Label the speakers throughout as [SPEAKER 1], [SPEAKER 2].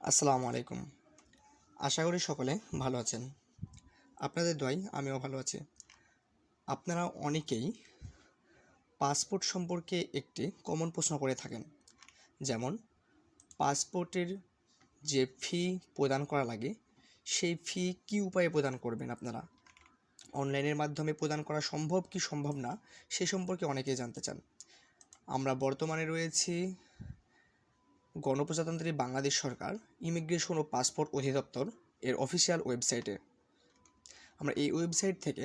[SPEAKER 1] আসসালামু আলাইকুম। আশা করি সকলে ভালো আছেন। আপনাদের দোয়ায় আমিও ভালো আছি। আপনারা অনেকেই পাসপোর্ট সম্পর্কে একটি কমন প্রশ্ন করে থাকেন, যেমন পাসপোর্টের যে ফি প্রদান করা লাগে সেই ফি কী উপায়ে প্রদান করবেন আপনারা, অনলাইনের মাধ্যমে প্রদান করা সম্ভব কি সম্ভব না সে সম্পর্কে অনেকেই জানতে চান। আমরা বর্তমানে রয়েছি গণপ্রজাতন্ত্রী বাংলাদেশ সরকার ইমিগ্রেশন ও পাসপোর্ট অধিদপ্তর এর অফিসিয়াল ওয়েবসাইটে। আমরা এই ওয়েবসাইট থেকে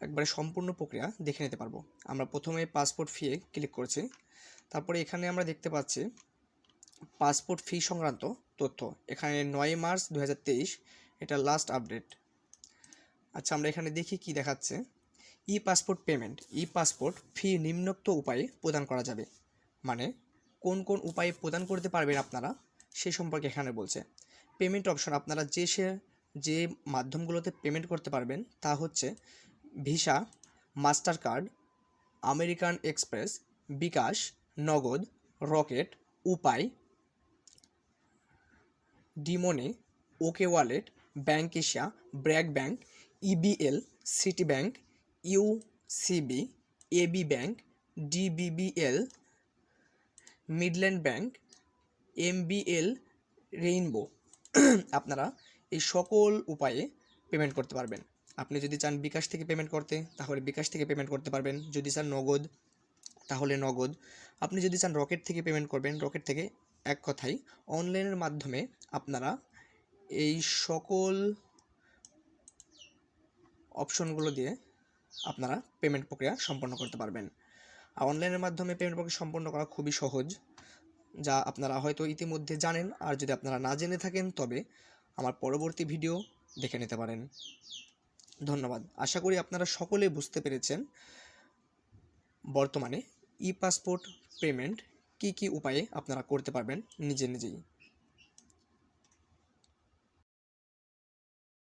[SPEAKER 1] একবারে সম্পূর্ণ প্রক্রিয়া দেখে নিতে পারবো। আমরা প্রথমে পাসপোর্ট ফিয়ে ক্লিক করছি, তারপরে এখানে আমরা দেখতে পাচ্ছি পাসপোর্ট ফি সংক্রান্ত তথ্য। এখানে 9 মার্চ 2023 এটা লাস্ট আপডেট। আচ্ছা, আমরা এখানে দেখি কি দেখাচ্ছে। ই পাসপোর্ট পেমেন্ট, ই পাসপোর্ট ফি নিম্নোক্ত উপায়ে প্রদান করা যাবে, মানে কোন কোন উপায়ে প্রদান করতে পারবেন আপনারা সে সম্পর্কে এখানে বলছে। পেমেন্ট অপশন, আপনারা যে মাধ্যমগুলোতে পেমেন্ট করতে পারবেন তা হচ্ছে visa, master card, American Express, bKash, Nagad, rocket, Upay, DMoney, OK wallet, bank Asia, BRAC bank, EBL, city bank, UCB, AB bank, DBBL, Midland bank, MBL, rainbow. আপনারা এই সকল উপায়ে পেমেন্ট করতে পারবেন। আপনি যদি চান বিকাশ থেকে পেমেন্ট করতে তাহলে বিকাশ থেকে পেমেন্ট করতে পারবেন, যদি চান নগদ তাহলে নগদ, আপনি যদি চান রকেট থেকে পেমেন্ট করবেন রকেট থেকে। এক কথায় অনলাইনের মাধ্যমে আপনারা এই সকল অপশনগুলো দিয়ে আপনারা পেমেন্ট প্রক্রিয়া সম্পন্ন করতে পারবেন। আর অনলাইনের মাধ্যমে পেমেন্ট প্রক্রিয়া সম্পন্ন করা খুবই সহজ, যা আপনারা হয়তো ইতিমধ্যে জানেন। আর যদি আপনারা না জেনে থাকেন তবে আমার পরবর্তী ভিডিও দেখে নিতে পারেন। ধন্যবাদ। আশা করি আপনারা সকলে বুঝতে পেরেছেন বর্তমানে ই পাসপোর্ট পেমেন্ট কী কী উপায়ে আপনারা করতে পারবেন নিজে নিজেই।